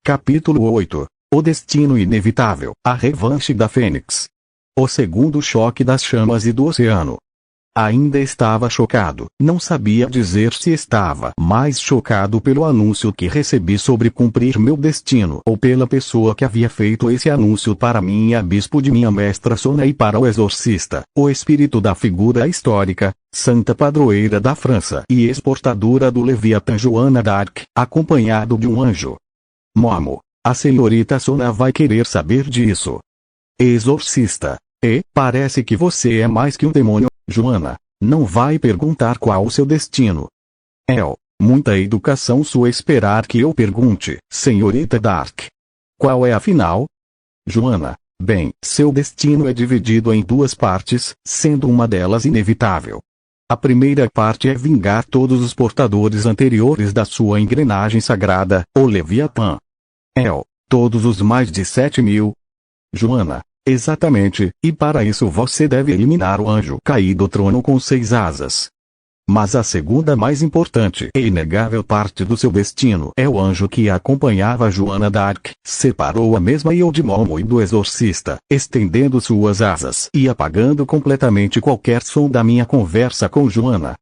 Capítulo 8. O destino inevitável, a revanche da Fênix. O segundo choque das chamas e do oceano. Ainda estava chocado, não sabia dizer se estava mais chocado pelo anúncio que recebi sobre cumprir meu destino ou pela pessoa que havia feito esse anúncio para mim, e bispo de minha mestra Sona, e para o exorcista, o espírito da figura histórica, santa padroeira da França e exportadora do Leviatã Joana d'Arc, acompanhado de um anjo. Momo, a senhorita Sona vai querer saber disso. Exorcista. Parece que você é mais que um demônio, Joana. Não vai perguntar qual o seu destino. Muita educação sua esperar que eu pergunte, senhorita d'Arc. Qual é afinal? Joana. Bem, seu destino é dividido em duas partes, sendo uma delas inevitável. A primeira parte é vingar todos os portadores anteriores da sua engrenagem sagrada, o Leviatã. Todos os mais de 7.000. Joana. Exatamente, e para isso você deve eliminar o anjo caído do trono com 6 asas. Mas a segunda mais importante e inegável parte do seu destino é o anjo que acompanhava Joana d'Arc, separou a mesma e o de Momo e do exorcista, estendendo suas asas e apagando completamente qualquer som da minha conversa com Joana.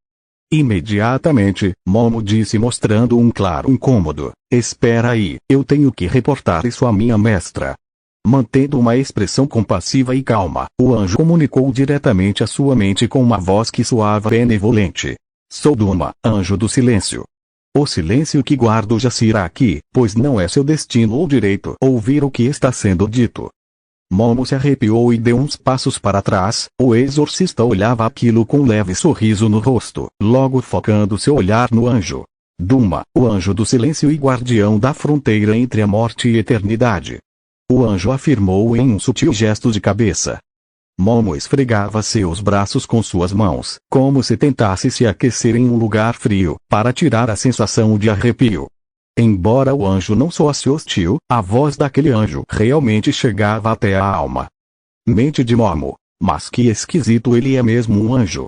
Imediatamente, Momo disse, mostrando um claro incômodo: espera aí, eu tenho que reportar isso à minha mestra. Mantendo uma expressão compassiva e calma, o anjo comunicou diretamente à sua mente com uma voz que soava benevolente. Sou Duma, anjo do silêncio. O silêncio que guardo jacirá aqui, pois não é seu destino ou direito ouvir o que está sendo dito. Momo se arrepiou e deu uns passos para trás. O exorcista olhava aquilo com um leve sorriso no rosto, logo focando seu olhar no anjo. Duma, o anjo do silêncio e guardião da fronteira entre a morte e eternidade. O anjo afirmou em um sutil gesto de cabeça. Momo esfregava seus braços com suas mãos, como se tentasse se aquecer em um lugar frio, para tirar a sensação de arrepio. Embora o anjo não soasse hostil, a voz daquele anjo realmente chegava até a alma. Mente de Momo. Mas que esquisito, ele é mesmo um anjo.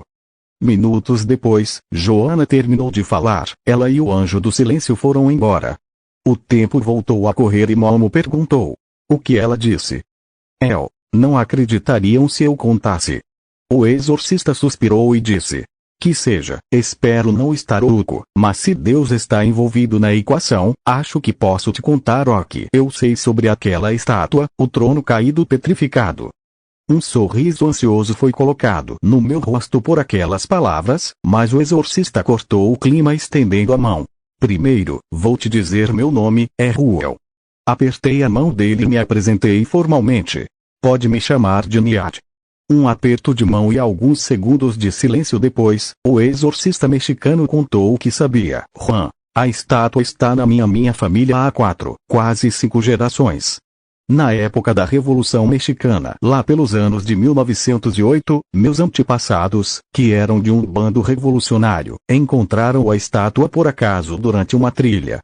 Minutos depois, Joana terminou de falar, ela e o anjo do silêncio foram embora. O tempo voltou a correr e Momo perguntou. O que ela disse? Não acreditariam se eu contasse. O exorcista suspirou e disse. Que seja, espero não estar louco, mas se Deus está envolvido na equação, acho que posso te contar o que eu sei sobre aquela estátua, o trono caído petrificado. Um sorriso ansioso foi colocado no meu rosto por aquelas palavras, mas o exorcista cortou o clima estendendo a mão. Primeiro, vou te dizer meu nome, é Ruel. Apertei a mão dele e me apresentei formalmente. Pode me chamar de Niat. Um aperto de mão e alguns segundos de silêncio depois, o exorcista mexicano contou o que sabia. Juan, a estátua está na minha família há quase 5 gerações. Na época da Revolução Mexicana, lá pelos anos de 1908, meus antepassados, que eram de um bando revolucionário, encontraram a estátua por acaso durante uma trilha.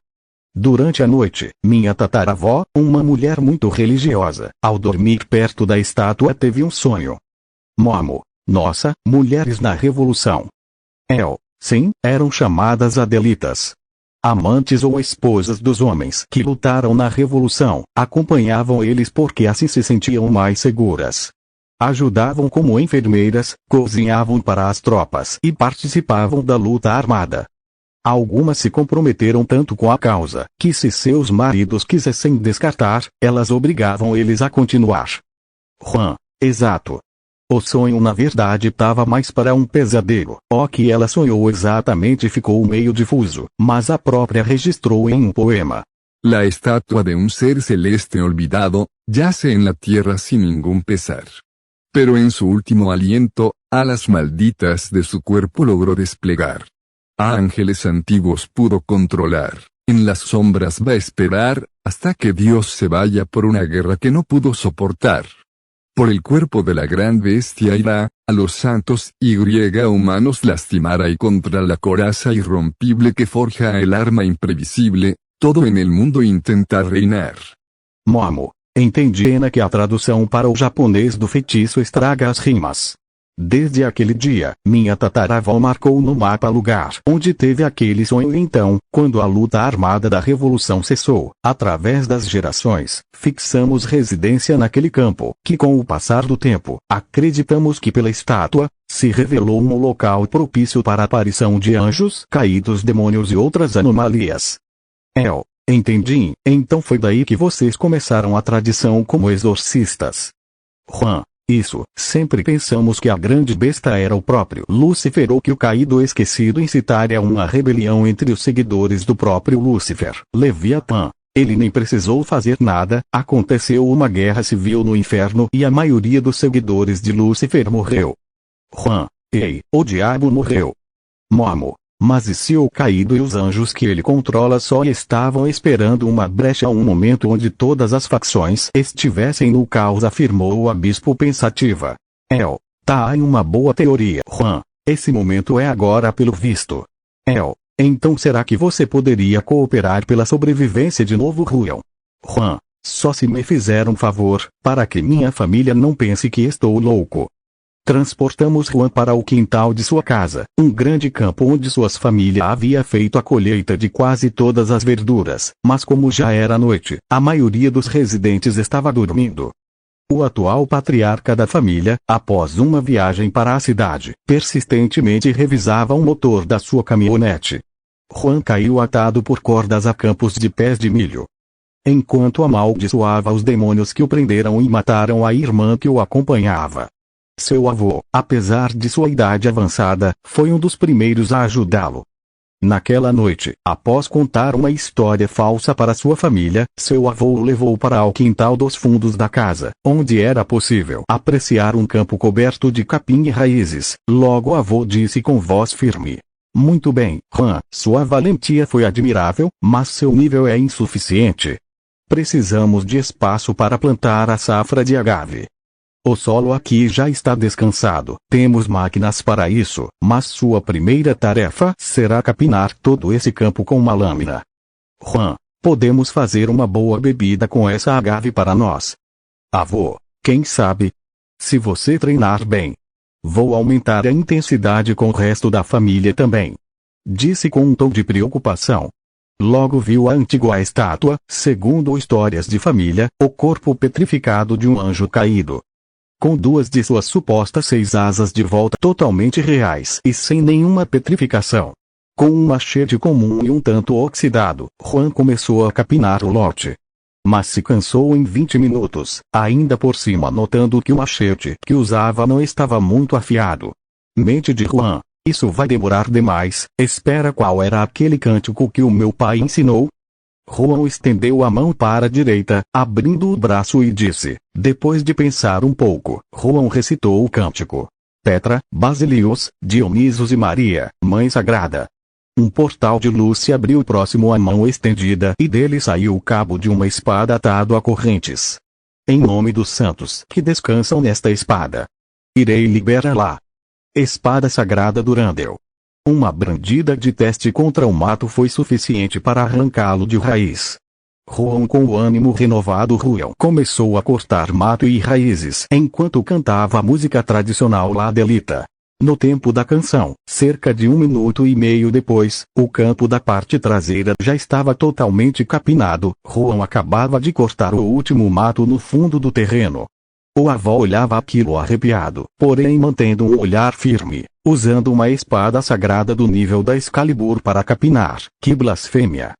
Durante a noite, minha tataravó, uma mulher muito religiosa, ao dormir perto da estátua teve um sonho. Momo. Nossa, mulheres na Revolução. Sim, eram chamadas Adelitas. Amantes ou esposas dos homens que lutaram na Revolução, acompanhavam eles porque assim se sentiam mais seguras. Ajudavam como enfermeiras, cozinhavam para as tropas e participavam da luta armada. Algumas se comprometeram tanto com a causa, que se seus maridos quisessem descartar, elas obrigavam eles a continuar. Juan. Exato. O sonho na verdade estava mais para um pesadelo. O que ela sonhou exatamente ficou meio difuso, mas a própria registrou em um poema. La estatua de un ser celeste olvidado, yace en la tierra sin ningún pesar. Pero en su último aliento, alas malditas de su cuerpo logró desplegar. A ángeles antiguos pudo controlar, en las sombras va a esperar, hasta que Dios se vaya por una guerra que no pudo soportar. Por el cuerpo de la gran bestia irá, a los santos y humanos lastimará y contra la coraza irrompible que forja el arma imprevisible, todo en el mundo intenta reinar. Momo. Entendi. Pena que a tradução para o japonês do feitiço estraga as rimas. Desde aquele dia, minha tataravó marcou no mapa lugar onde teve aquele sonho. Então, quando a luta armada da Revolução cessou, através das gerações, fixamos residência naquele campo, que com o passar do tempo, acreditamos que pela estátua, se revelou um local propício para a aparição de anjos caídos, demônios e outras anomalias. Entendi. Então foi daí que vocês começaram a tradição como exorcistas. Juan: isso, sempre pensamos que a grande besta era o próprio Lúcifer, ou que o caído esquecido incitaria uma rebelião entre os seguidores do próprio Lúcifer, Leviatã. Ele nem precisou fazer nada, aconteceu uma guerra civil no inferno e a maioria dos seguidores de Lúcifer morreu. Juan: ei, o diabo morreu. Momo: mas e se o caído e os anjos que ele controla só estavam esperando uma brecha, um momento onde todas as facções estivessem no caos, afirmou o bispo pensativa. Tá aí uma boa teoria, Juan. Esse momento é agora pelo visto. Então será que você poderia cooperar pela sobrevivência de novo, Juan? Só se me fizer um favor, para que minha família não pense que estou louco. Transportamos Juan para o quintal de sua casa, um grande campo onde sua família havia feito a colheita de quase todas as verduras, mas como já era noite, a maioria dos residentes estava dormindo. O atual patriarca da família, após uma viagem para a cidade, persistentemente revisava o motor da sua caminhonete. Juan caiu atado por cordas a campos de pés de milho. Enquanto amaldiçoava os demônios que o prenderam e mataram a irmã que o acompanhava. Seu avô, apesar de sua idade avançada, foi um dos primeiros a ajudá-lo. Naquela noite, após contar uma história falsa para sua família, seu avô o levou para o quintal dos fundos da casa, onde era possível apreciar um campo coberto de capim e raízes. Logo o avô disse com voz firme: muito bem, Juan, sua valentia foi admirável, mas seu nível é insuficiente. Precisamos de espaço para plantar a safra de agave. O solo aqui já está descansado, temos máquinas para isso, mas sua primeira tarefa será capinar todo esse campo com uma lâmina. Juan: podemos fazer uma boa bebida com essa agave para nós. Avô: quem sabe? Se você treinar bem. Vou aumentar a intensidade com o resto da família também. Disse com um tom de preocupação. Logo viu a antiga estátua, segundo histórias de família, o corpo petrificado de um anjo caído. Com duas de suas supostas 6 asas de volta totalmente reais e sem nenhuma petrificação. Com um machete comum e um tanto oxidado, Juan começou a capinar o lote. Mas se cansou em 20 minutos, ainda por cima notando que o machete que usava não estava muito afiado. Mente de Juan: isso vai demorar demais, espera, qual era aquele cântico que o meu pai ensinou? Juan estendeu a mão para a direita, abrindo o braço e disse. Depois de pensar um pouco, Juan recitou o cântico. Petra, Basilios, Dionisos e Maria, Mãe Sagrada. Um portal de luz se abriu próximo à mão estendida e dele saiu o cabo de uma espada atado a correntes. Em nome dos santos que descansam nesta espada. Irei liberá-la. Espada sagrada Durandel. Uma brandida de teste contra o mato foi suficiente para arrancá-lo de raiz. Juan, com o ânimo renovado, começou a cortar mato e raízes enquanto cantava a música tradicional La Delita. No tempo da canção, cerca de 1 minuto e meio depois, o campo da parte traseira já estava totalmente capinado. Juan acabava de cortar o último mato no fundo do terreno. O avô olhava aquilo arrepiado, porém mantendo um olhar firme, usando uma espada sagrada do nível da Excalibur para capinar. Que blasfêmia!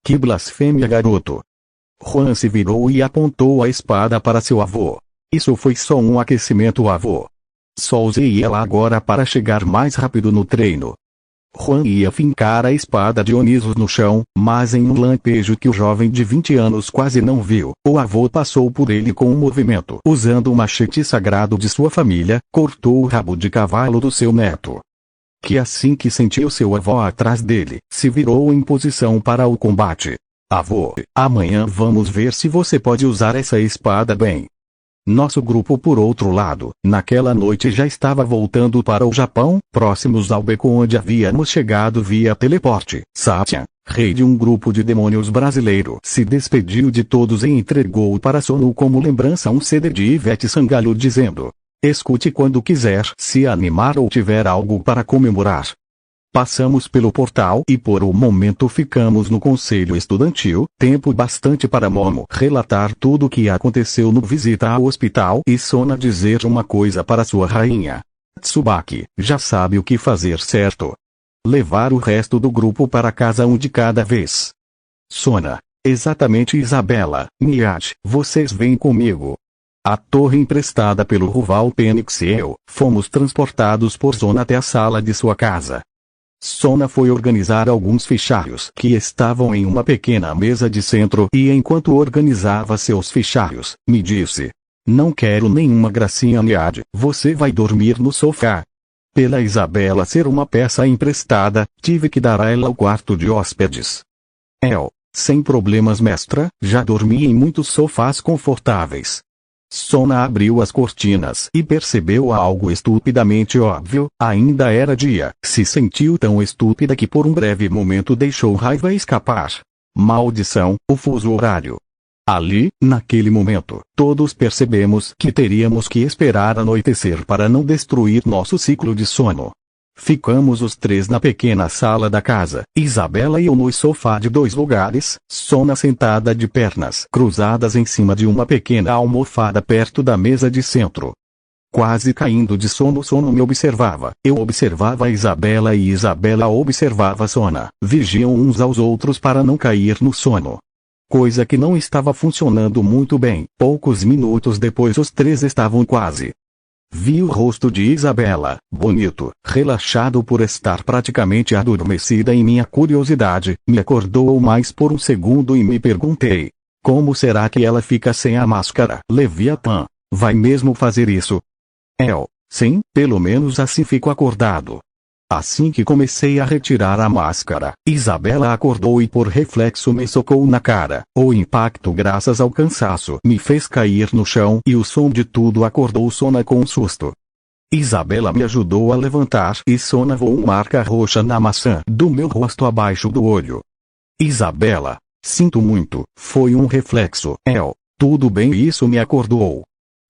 Que blasfêmia, garoto! Juan se virou e apontou a espada para seu avô. Isso foi só um aquecimento, avô. Só usei ela agora para chegar mais rápido no treino. Juan ia fincar a espada de Dionisos no chão, mas em um lampejo que o jovem de 20 anos quase não viu, o avô passou por ele com um movimento. Usando o machete sagrado de sua família, cortou o rabo de cavalo do seu neto. Que assim que sentiu seu avô atrás dele, se virou em posição para o combate. Avô, amanhã vamos ver se você pode usar essa espada bem. Nosso grupo, por outro lado, naquela noite já estava voltando para o Japão, próximos ao beco onde havíamos chegado via teleporte. Satya, rei de um grupo de demônios brasileiro, se despediu de todos e entregou para Sonu como lembrança um CD de Ivete Sangalo dizendo: Escute quando quiser se animar ou tiver algo para comemorar. Passamos pelo portal e por um momento ficamos no conselho estudantil, tempo bastante para Momo relatar tudo o que aconteceu no visita ao hospital e Sona dizer uma coisa para sua rainha. Tsubaki já sabe o que fazer, certo? Levar o resto do grupo para casa um de cada vez. Sona: exatamente, Isabela. Miyagi, vocês vêm comigo. A torre emprestada pelo rival Fênix e eu fomos transportados por Sona até a sala de sua casa. Sona foi organizar alguns fichários que estavam em uma pequena mesa de centro e enquanto organizava seus fichários, me disse: não quero nenhuma gracinha, Miyagi, você vai dormir no sofá. Pela Isabela ser uma peça emprestada, tive que dar a ela o quarto de hóspedes. Sem problemas, mestra, já dormi em muitos sofás confortáveis. Sona abriu as cortinas e percebeu algo estupidamente óbvio: ainda era dia. Se sentiu tão estúpida que por um breve momento deixou raiva escapar. Maldição, o fuso horário. Ali, naquele momento, todos percebemos que teríamos que esperar anoitecer para não destruir nosso ciclo de sono. Ficamos os três na pequena sala da casa, Isabela e eu no sofá de 2 lugares, Sona sentada de pernas cruzadas em cima de uma pequena almofada perto da mesa de centro. Quase caindo de sono, Sona me observava, eu observava a Isabela e Isabela observava Sona. Vigiam uns aos outros para não cair no sono. Coisa que não estava funcionando muito bem. Poucos minutos depois os três estavam quase. Vi o rosto de Isabela, bonito, relaxado por estar praticamente adormecida e minha curiosidade me acordou mais por um segundo e me perguntei: como será que ela fica sem a máscara? Leviatã, vai mesmo fazer isso? Sim, pelo menos assim fico acordado. Assim que comecei a retirar a máscara, Isabela acordou e por reflexo me socou na cara. O impacto, graças ao cansaço, me fez cair no chão e o som de tudo acordou Sona com um susto. Isabela me ajudou a levantar e Sona voou uma marca roxa na maçã do meu rosto abaixo do olho. Isabela: sinto muito, foi um reflexo. Tudo bem, isso me acordou.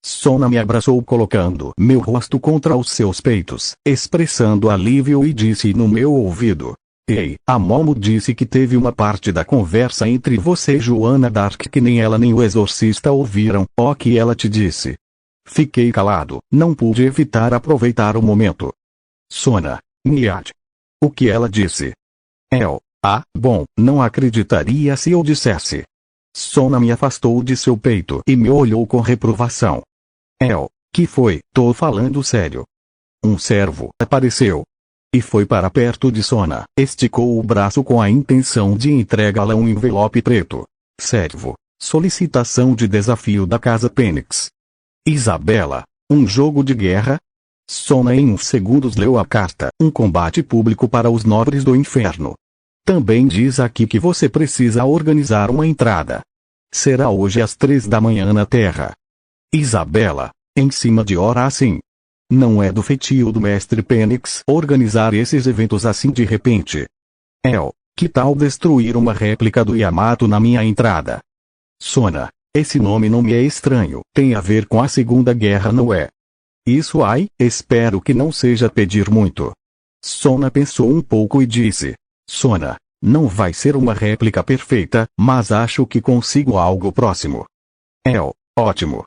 Sona me abraçou colocando meu rosto contra os seus peitos, expressando alívio e disse no meu ouvido: ei, a Momo disse que teve uma parte da conversa entre você e Joana Dark que nem ela nem o exorcista ouviram. O que ela te disse? Fiquei calado, não pude evitar aproveitar o momento. Sona: Miyagi. O que ela disse? Bom, não acreditaria se eu dissesse. Sona me afastou de seu peito e me olhou com reprovação. Que foi? Tô falando sério. Um servo apareceu e foi para perto de Sona, esticou o braço com a intenção de entregá-la um envelope preto. Servo: solicitação de desafio da Casa Fênix. Isabela: um jogo de guerra? Sona em uns segundos leu a carta: um combate público para os nobres do inferno. Também diz aqui que você precisa organizar uma entrada. Será hoje às 3 da manhã na Terra. Isabela: em cima de hora assim. Não é do feitio do mestre Fênix organizar esses eventos assim de repente. Que tal destruir uma réplica do Yamato na minha entrada? Sona: esse nome não me é estranho, tem a ver com a Segunda Guerra, não é? Isso, espero que não seja pedir muito. Sona pensou um pouco e disse: Sona, não vai ser uma réplica perfeita, mas acho que consigo algo próximo. Ótimo.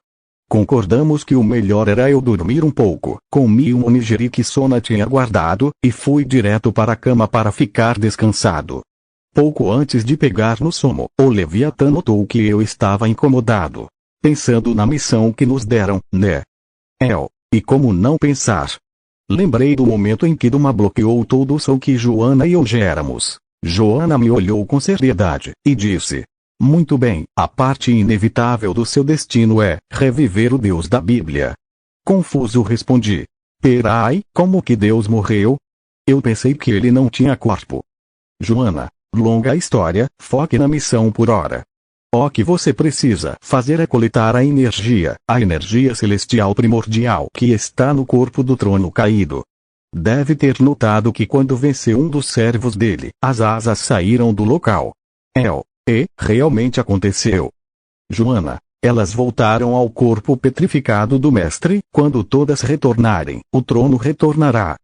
Concordamos que o melhor era eu dormir um pouco. Comi um onigiri que Sona tinha guardado, e fui direto para a cama para ficar descansado. Pouco antes de pegar no sono, o Leviatã notou que eu estava incomodado. Pensando na missão que nos deram, né? E como não pensar? Lembrei do momento em que Duma bloqueou todo o som que Joana e eu geramos. Joana me olhou com seriedade, e disse: muito bem, a parte inevitável do seu destino é reviver o Deus da Bíblia. Confuso respondi: Perai, como que Deus morreu? Eu pensei que ele não tinha corpo. Joana: longa história, foque na missão por hora. O que você precisa fazer é coletar a energia celestial primordial que está no corpo do trono caído. Deve ter notado que quando venceu um dos servos dele, as asas saíram do local. Realmente aconteceu. Joana: Elas voltaram ao corpo petrificado do mestre. Quando todas retornarem, o trono retornará.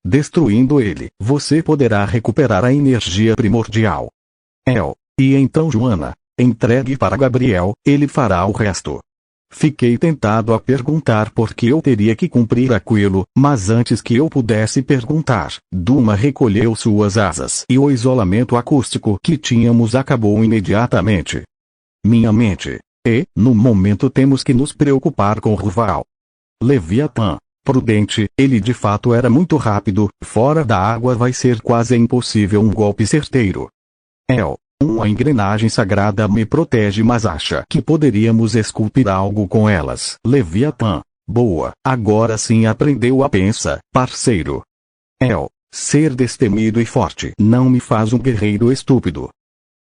Destruindo ele, você poderá recuperar a energia primordial. E então Joana, entregue para Gabriel, ele fará o resto. Fiquei tentado a perguntar por que eu teria que cumprir aquilo, mas antes que eu pudesse perguntar, Duma recolheu suas asas e o isolamento acústico que tínhamos acabou imediatamente. Minha mente. No momento temos que nos preocupar com Ruval. Leviatã. Prudente, ele de fato era muito rápido, fora da água vai ser quase impossível um golpe certeiro. Uma engrenagem sagrada me protege, mas acha que poderíamos esculpir algo com elas. Leviatã. Boa, agora sim aprendeu a pensar, parceiro. Ser destemido e forte não me faz um guerreiro estúpido.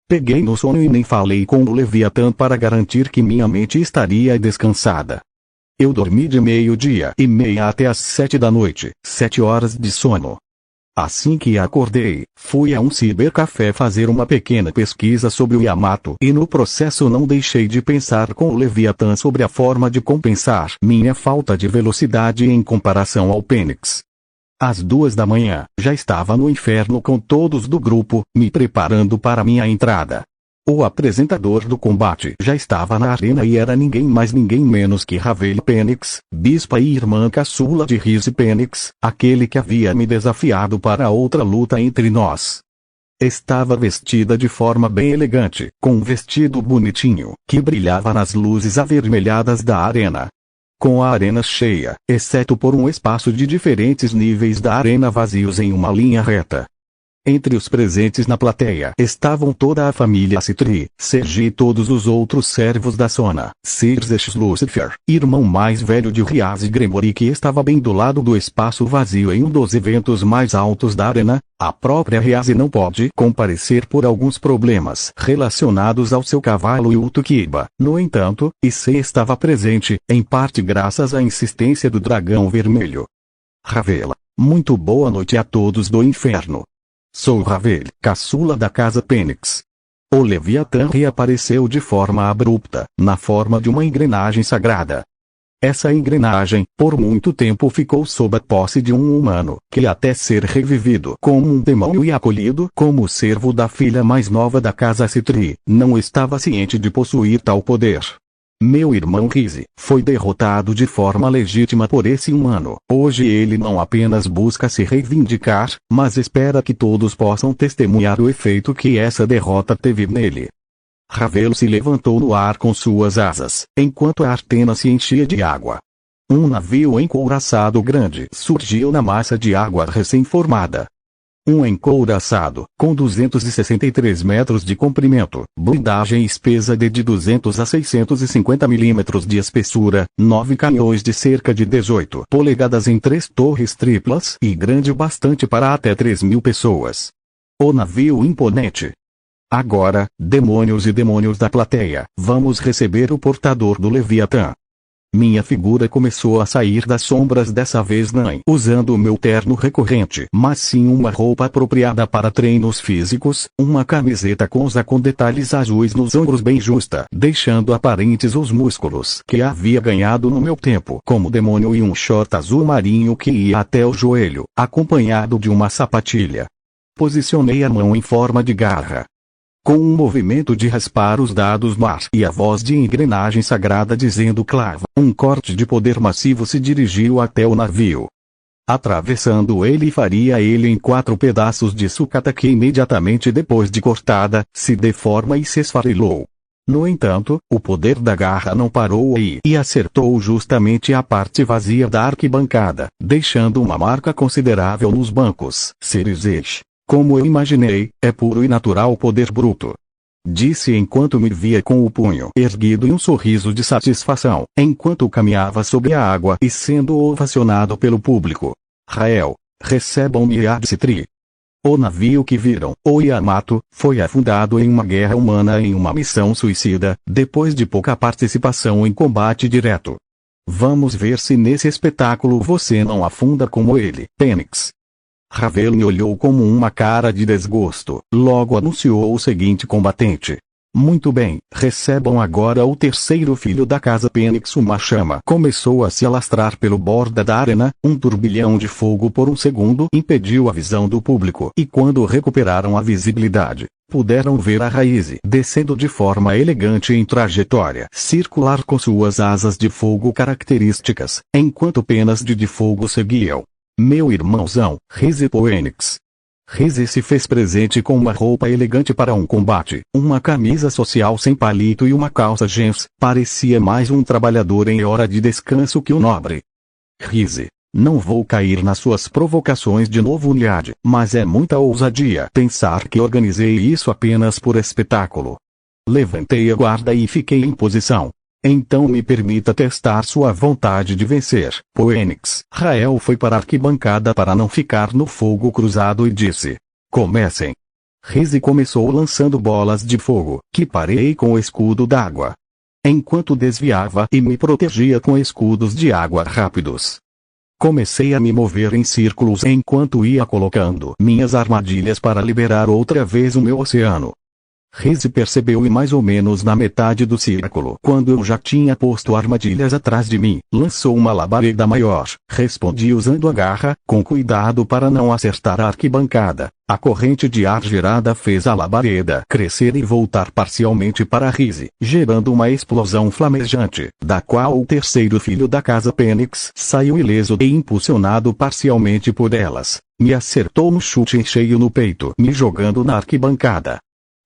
Peguei no sono e nem falei com o Leviatã para garantir que minha mente estaria descansada. Eu dormi de 12:30 até as 7 da noite, 7 horas de sono. Assim que acordei, fui a um cibercafé fazer uma pequena pesquisa sobre o Yamato e no processo não deixei de pensar com o Leviatã sobre a forma de compensar minha falta de velocidade em comparação ao Pênix. Às 2 da manhã, já estava no inferno com todos do grupo, me preparando para minha entrada. O apresentador do combate já estava na arena e era ninguém mais ninguém menos que Ravel Pênix, bispa e irmã caçula de Rize Pênix, aquele que havia me desafiado para outra luta entre nós. Estava vestida de forma bem elegante, com um vestido bonitinho, que brilhava nas luzes avermelhadas da arena. Com a arena cheia, exceto por um espaço de diferentes níveis da arena vazios em uma linha reta. Entre os presentes na plateia estavam toda a família Citri, Sergi e todos os outros servos da Sona, Circe Lucifer, irmão mais velho de Riaz Gremory, que estava bem do lado do espaço vazio em um dos eventos mais altos da arena. A própria Riaz não pode comparecer por alguns problemas relacionados ao seu cavalo e o Tukiba. No entanto, Issei estava presente, em parte graças à insistência do dragão vermelho. Ravela. Muito boa noite a todos do inferno. Sou Ravel, caçula da casa Pênix. O Leviatã reapareceu de forma abrupta, na forma de uma engrenagem sagrada. Essa engrenagem, por muito tempo ficou sob a posse de um humano, que até ser revivido como um demônio e acolhido como servo da filha mais nova da casa Citri, não estava ciente de possuir tal poder. Meu irmão Rize foi derrotado de forma legítima por esse humano. Hoje ele não apenas busca se reivindicar, mas espera que todos possam testemunhar o efeito que essa derrota teve nele. Ravel se levantou no ar com suas asas, enquanto a Artena se enchia de água. Um navio encouraçado grande surgiu na massa de água recém-formada. Um encouraçado, com 263 metros de comprimento, blindagem espessa de 200 a 650 milímetros de espessura, 9 canhões de cerca de 18 polegadas em 3 torres triplas e grande bastante para até 3.000 pessoas. O navio imponente. Agora, demônios e demônios da plateia, vamos receber o portador do Leviatã. Minha figura começou a sair das sombras, dessa vez não usando o meu terno recorrente, mas sim uma roupa apropriada para treinos físicos, uma camiseta rosa com detalhes azuis nos ombros bem justa, deixando aparentes os músculos que havia ganhado no meu tempo como demônio, e um short azul marinho que ia até o joelho, acompanhado de uma sapatilha. Posicionei a mão em forma de garra. Com um movimento de raspar os dados no ar e a voz de engrenagem sagrada dizendo clava, um corte de poder massivo se dirigiu até o navio. Atravessando ele, faria ele em 4 pedaços de sucata que imediatamente depois de cortada, se deforma e se esfarelou. No entanto, o poder da garra não parou aí e acertou justamente a parte vazia da arquibancada, deixando uma marca considerável nos bancos. Cerizete. Como eu imaginei, é puro e natural poder bruto. Disse enquanto me via com o punho erguido e um sorriso de satisfação, enquanto caminhava sobre a água e sendo ovacionado pelo público. Rael, recebam-me a Citri. O navio que viram, o Yamato, foi afundado em uma guerra humana em uma missão suicida, depois de pouca participação em combate direto. Vamos ver se nesse espetáculo você não afunda como ele, Pênix. Ravel me olhou com uma cara de desgosto, logo anunciou o seguinte combatente. Muito bem, recebam agora o terceiro filho da casa Fênix. Uma chama começou a se alastrar pelo borda da arena, um turbilhão de fogo por um segundo impediu a visão do público e quando recuperaram a visibilidade, puderam ver a Raiz descendo de forma elegante em trajetória circular com suas asas de fogo características, enquanto penas de fogo seguiam. Meu irmãozão, Raiz Phoenix. Raiz se fez presente com uma roupa elegante para um combate, uma camisa social sem palito e uma calça jeans, parecia mais um trabalhador em hora de descanso que um nobre. Raiz, não vou cair nas suas provocações de novo, Niad, mas é muita ousadia pensar que organizei isso apenas por espetáculo. Levantei a guarda e fiquei em posição. Então me permita testar sua vontade de vencer, Phoenix. Rael foi para a arquibancada para não ficar no fogo cruzado e disse: comecem. Raiz começou lançando bolas de fogo, que parei com o escudo d'água. Enquanto desviava e me protegia com escudos de água rápidos. Comecei a me mover em círculos enquanto ia colocando minhas armadilhas para liberar outra vez o meu oceano. Raiz percebeu e mais ou menos na metade do círculo, quando eu já tinha posto armadilhas atrás de mim, lançou uma labareda maior. Respondi usando a garra, com cuidado para não acertar a arquibancada. A corrente de ar gerada fez a labareda crescer e voltar parcialmente para Raiz, gerando uma explosão flamejante, da qual o terceiro filho da casa Fênix saiu ileso e impulsionado parcialmente por elas. Me acertou um chute em cheio no peito, me jogando na arquibancada.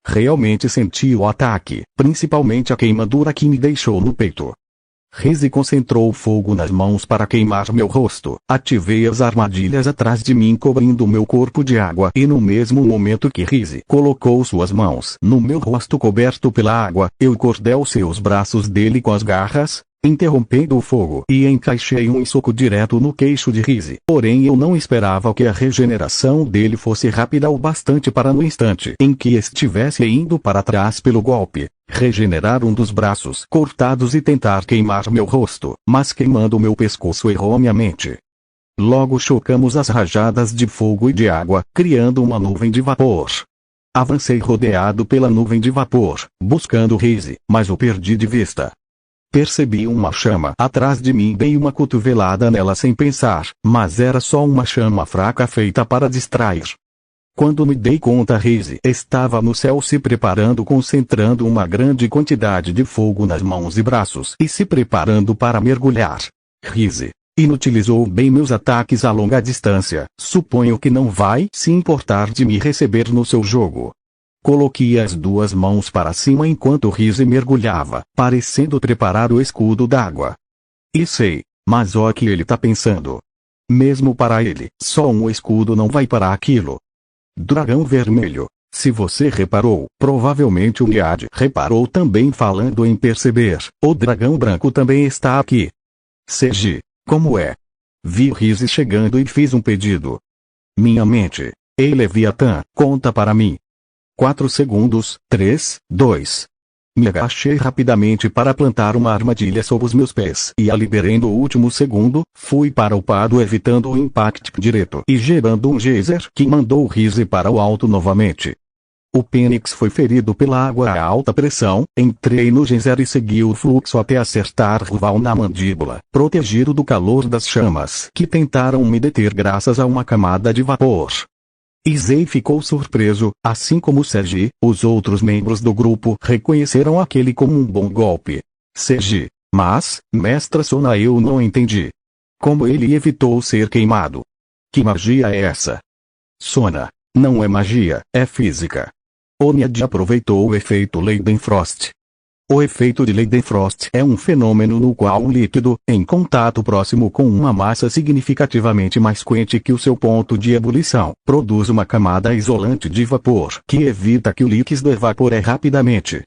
Realmente senti o ataque, principalmente a queimadura que me deixou no peito. Raiz concentrou o fogo nas mãos para queimar meu rosto. Ativei as armadilhas atrás de mim cobrindo meu corpo de água e no mesmo momento que Raiz colocou suas mãos no meu rosto coberto pela água, eu cortei os seus braços dele com as garras, interrompendo o fogo e encaixei um soco direto no queixo de Raiz. Porém eu não esperava que a regeneração dele fosse rápida o bastante para no instante em que estivesse indo para trás pelo golpe, regenerar um dos braços cortados e tentar queimar meu rosto, mas queimando meu pescoço erroneamente. Logo chocamos as rajadas de fogo e de água, criando uma nuvem de vapor. Avancei rodeado pela nuvem de vapor, buscando Raiz, mas o perdi de vista. Percebi uma chama atrás de mim e dei uma cotovelada nela sem pensar, mas era só uma chama fraca feita para distrair. Quando me dei conta, Raiz estava no céu se preparando, concentrando uma grande quantidade de fogo nas mãos e braços e se preparando para mergulhar. Raiz inutilizou bem meus ataques a longa distância, suponho que não vai se importar de me receber no seu jogo. Coloquei as duas mãos para cima enquanto Raiz mergulhava, parecendo preparar o escudo d'água. E sei, mas o que ele tá pensando? Mesmo para ele, só um escudo não vai para aquilo. Dragão vermelho. Se você reparou, provavelmente o Niad reparou também. Falando em perceber, o dragão branco também está aqui. Seji, como é? Vi Raiz chegando e fiz um pedido. Minha mente. Ei, Leviatã, conta para mim. 4 segundos, 3, 2. Me agachei rapidamente para plantar uma armadilha sob os meus pés e a liberei no último segundo, fui para o pado evitando o impacto direto e gerando um geyser que mandou o Raiz para o alto novamente. O Fênix foi ferido pela água a alta pressão, entrei no geyser e segui o fluxo até acertar Ruval na mandíbula, protegido do calor das chamas que tentaram me deter graças a uma camada de vapor. Izei ficou surpreso, assim como Seji. Os outros membros do grupo reconheceram aquele como um bom golpe. Seji. Mas, mestra Sona, eu não entendi. Como ele evitou ser queimado? Que magia é essa? Sona. Não é magia, é física. Onyad aproveitou o efeito Leidenfrost. O efeito de Leidenfrost é um fenômeno no qual um líquido, em contato próximo com uma massa significativamente mais quente que o seu ponto de ebulição, produz uma camada isolante de vapor que evita que o líquido evapore rapidamente.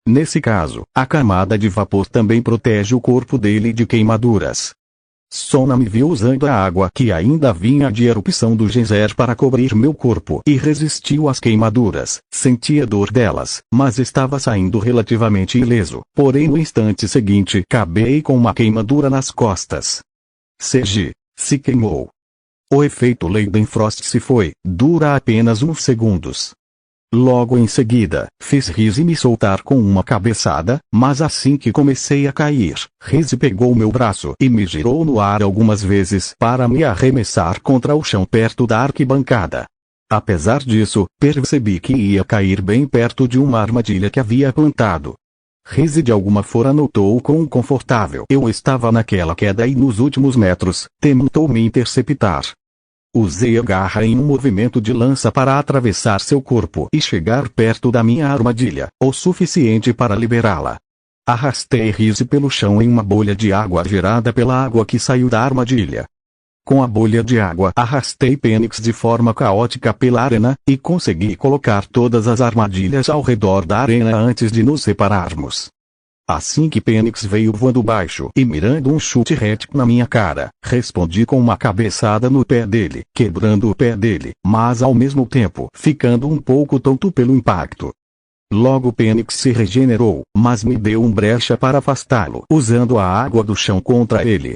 Nesse caso, a camada de vapor também protege o corpo dele de queimaduras. Sona me viu usando a água que ainda vinha de erupção do geyser para cobrir meu corpo e resistiu às queimaduras. Sentia dor delas, mas estava saindo relativamente ileso. Porém no instante seguinte acabei com uma queimadura nas costas. Seji se queimou. O efeito Leidenfrost se foi, dura apenas uns segundos. Logo em seguida, fiz Rizzi me soltar com uma cabeçada, mas assim que comecei a cair, Rizzi pegou meu braço e me girou no ar algumas vezes para me arremessar contra o chão perto da arquibancada. Apesar disso, percebi que ia cair bem perto de uma armadilha que havia plantado. Rizzi de alguma forma notou quão confortável eu estava naquela queda e nos últimos metros, tentou me interceptar. Usei a garra em um movimento de lança para atravessar seu corpo e chegar perto da minha armadilha, o suficiente para liberá-la. Arrastei Rizzi pelo chão em uma bolha de água gerada pela água que saiu da armadilha. Com a bolha de água arrastei Fênix de forma caótica pela arena, e consegui colocar todas as armadilhas ao redor da arena antes de nos separarmos. Assim que Fênix veio voando baixo e mirando um chute reto na minha cara, respondi com uma cabeçada no pé dele, quebrando o pé dele, mas ao mesmo tempo ficando um pouco tonto pelo impacto. Logo Fênix se regenerou, mas me deu brecha para afastá-lo, usando a água do chão contra ele.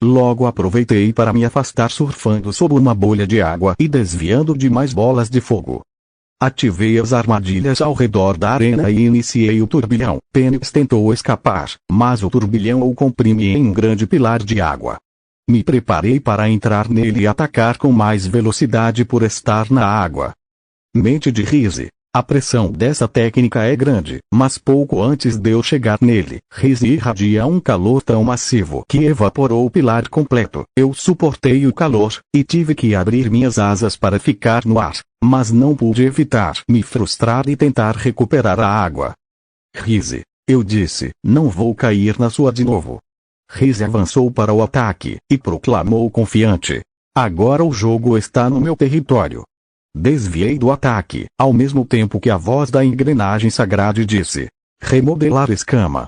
Logo aproveitei para me afastar surfando sobre uma bolha de água e desviando de mais bolas de fogo. Ativei as armadilhas ao redor da arena e iniciei o turbilhão. Fênix tentou escapar, mas o turbilhão o comprime em um grande pilar de água. Me preparei para entrar nele e atacar com mais velocidade por estar na água. Mente de Rizzi. A pressão dessa técnica é grande, mas pouco antes de eu chegar nele, Rizzi irradia um calor tão massivo que evaporou o pilar completo. Eu suportei o calor, e tive que abrir minhas asas para ficar no ar, mas não pude evitar me frustrar e tentar recuperar a água. Rizzi, eu disse, não vou cair na sua de novo. Rizzi avançou para o ataque, e proclamou confiante. Agora o jogo está no meu território. Desviei do ataque, ao mesmo tempo que a voz da engrenagem sagrada disse: remodelar escama.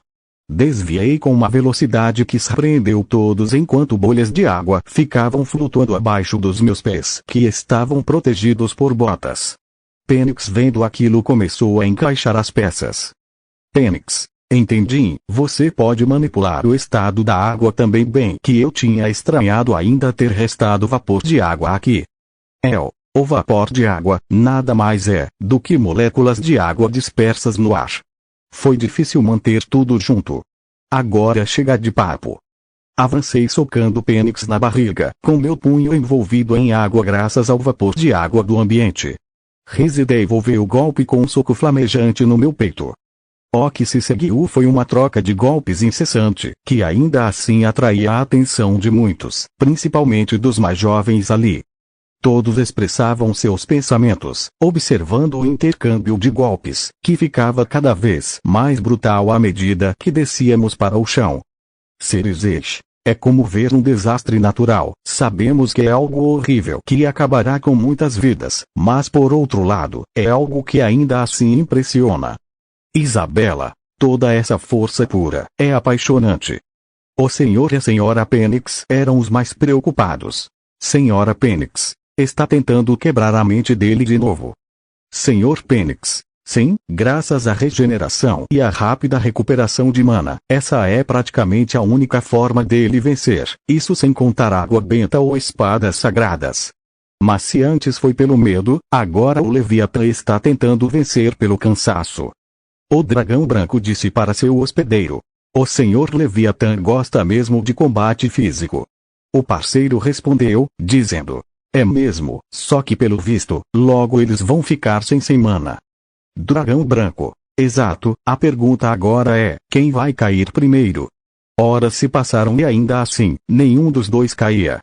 Desviei com uma velocidade que surpreendeu todos enquanto bolhas de água ficavam flutuando abaixo dos meus pés, que estavam protegidos por botas. Fênix, vendo aquilo, começou a encaixar as peças. Fênix, entendi, você pode manipular o estado da água também, bem que eu tinha estranhado ainda ter restado vapor de água aqui. O vapor de água nada mais é do que moléculas de água dispersas no ar. Foi difícil manter tudo junto. Agora chega de papo. Avancei socando Fênix na barriga, com meu punho envolvido em água graças ao vapor de água do ambiente. Rizzi devolveu o golpe com um soco flamejante no meu peito. O que se seguiu foi uma troca de golpes incessante, que ainda assim atraía a atenção de muitos, principalmente dos mais jovens ali. Todos expressavam seus pensamentos, observando o intercâmbio de golpes, que ficava cada vez mais brutal à medida que descíamos para o chão. Cerizete. É como ver um desastre natural. Sabemos que é algo horrível que acabará com muitas vidas, mas por outro lado, é algo que ainda assim impressiona. Isabela. Toda essa força pura, é apaixonante. O senhor e a senhora Fênix eram os mais preocupados. Senhora Fênix. Está tentando quebrar a mente dele de novo. Senhor Fênix. Sim, graças à regeneração e à rápida recuperação de mana, essa é praticamente a única forma dele vencer, isso sem contar água benta ou espadas sagradas. Mas se antes foi pelo medo, agora o Leviatã está tentando vencer pelo cansaço. O dragão branco disse para seu hospedeiro. O senhor Leviatã gosta mesmo de combate físico. O parceiro respondeu, dizendo. É mesmo, só que pelo visto, logo eles vão ficar sem mana. Dragão branco. Exato, a pergunta agora é, quem vai cair primeiro? Horas se passaram e ainda assim, nenhum dos dois caía.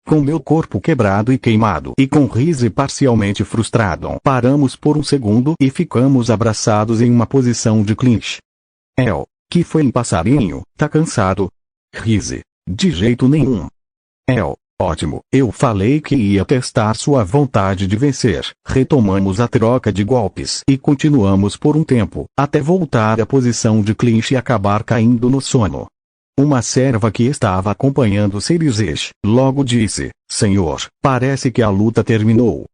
Com meu corpo quebrado e queimado e com Rizzi parcialmente frustrado, paramos por um segundo e ficamos abraçados em uma posição de clinch. Que foi, passarinho, tá cansado? Rizzi. De jeito nenhum. Ótimo, eu falei que ia testar sua vontade de vencer. Retomamos a troca de golpes e continuamos por um tempo, até voltar à posição de clinch e acabar caindo no sono. Uma serva que estava acompanhando Cerizete, logo disse, Senhor, parece que a luta terminou.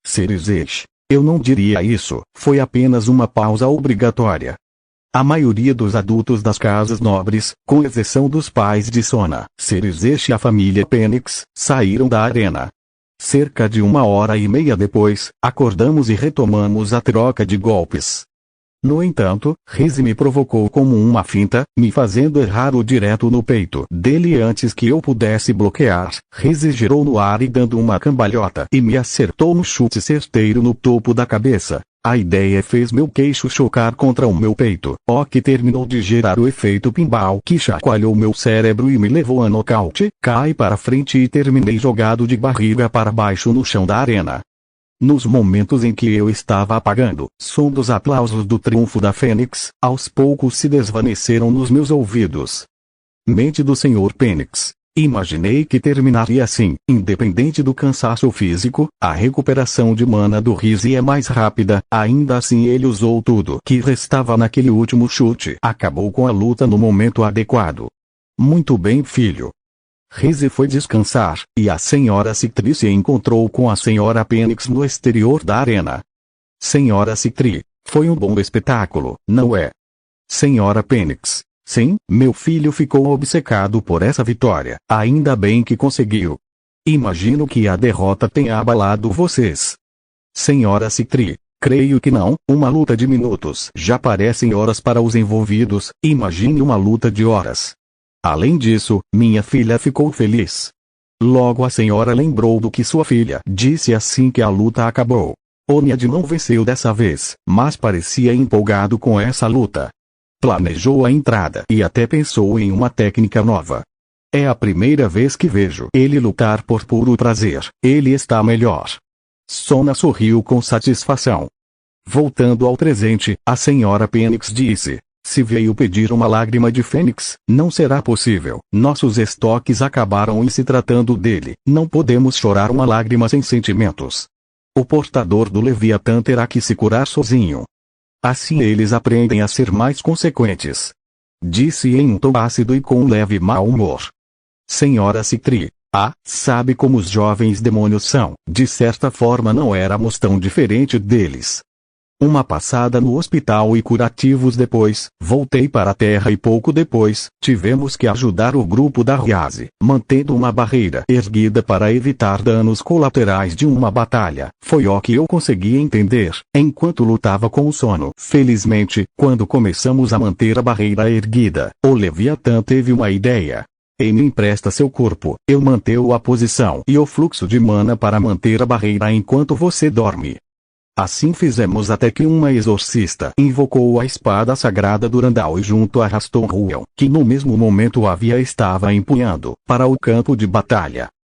Cerizete, eu não diria isso, foi apenas uma pausa obrigatória. A maioria dos adultos das casas nobres, com exceção dos pais de Sona, Cerizete e a família Fênix, saíram da arena. Cerca de 1h30 depois, acordamos e retomamos a troca de golpes. No entanto, Rize me provocou como uma finta, me fazendo errar o direto no peito dele antes que eu pudesse bloquear. Rize girou no ar e dando uma cambalhota e me acertou um chute certeiro no topo da cabeça. A ideia fez meu queixo chocar contra o meu peito, o que terminou de gerar o efeito pinball que chacoalhou meu cérebro e me levou a nocaute. Caí para frente e terminei jogado de barriga para baixo no chão da arena. Nos momentos em que eu estava apagando, som dos aplausos do triunfo da Fênix, aos poucos se desvaneceram nos meus ouvidos. Mente do Sr. Penix. Imaginei que terminaria assim, independente do cansaço físico, a recuperação de mana do Rize é mais rápida, ainda assim ele usou tudo que restava naquele último chute. Acabou com a luta no momento adequado. Muito bem, filho. Rize foi descansar, e a Sra. Citri se encontrou com a Sra. Penix no exterior da arena. Sra. Citri, foi um bom espetáculo, não é? Sra. Penix. Sim, meu filho ficou obcecado por essa vitória. Ainda bem que conseguiu. Imagino que a derrota tenha abalado vocês. Sra. Citri. Creio que não, uma luta de minutos já parecem horas para os envolvidos, imagine uma luta de horas. Além disso, minha filha ficou feliz. Logo a senhora lembrou do que sua filha disse assim que a luta acabou. Onyad não venceu dessa vez, mas parecia empolgado com essa luta. Planejou a entrada e até pensou em uma técnica nova. É a primeira vez que vejo ele lutar por puro prazer, ele está melhor. Sona sorriu com satisfação. Voltando ao presente, a Sra. Penix disse: se veio pedir uma lágrima de Fênix, não será possível. Nossos estoques acabaram e se tratando dele, não podemos chorar uma lágrima sem sentimentos. O portador do Leviatã terá que se curar sozinho. Assim eles aprendem a ser mais consequentes. Disse em um tom ácido e com um leve mau humor. Sra. Citri. Sabe como os jovens demônios são. De certa forma não éramos tão diferente deles. Uma passada no hospital e curativos depois, voltei para a Terra e pouco depois, tivemos que ajudar o grupo da Ryase, mantendo uma barreira erguida para evitar danos colaterais de uma batalha. Foi o que eu consegui entender, enquanto lutava com o sono. Felizmente, quando começamos a manter a barreira erguida, o Leviatã teve uma ideia. Ele me empresta seu corpo, eu mantenho a posição e o fluxo de mana para manter a barreira enquanto você dorme. Assim fizemos até que uma exorcista invocou a espada sagrada Durandal e junto arrastou Ruel, que no mesmo momento estava empunhando, para o campo de batalha.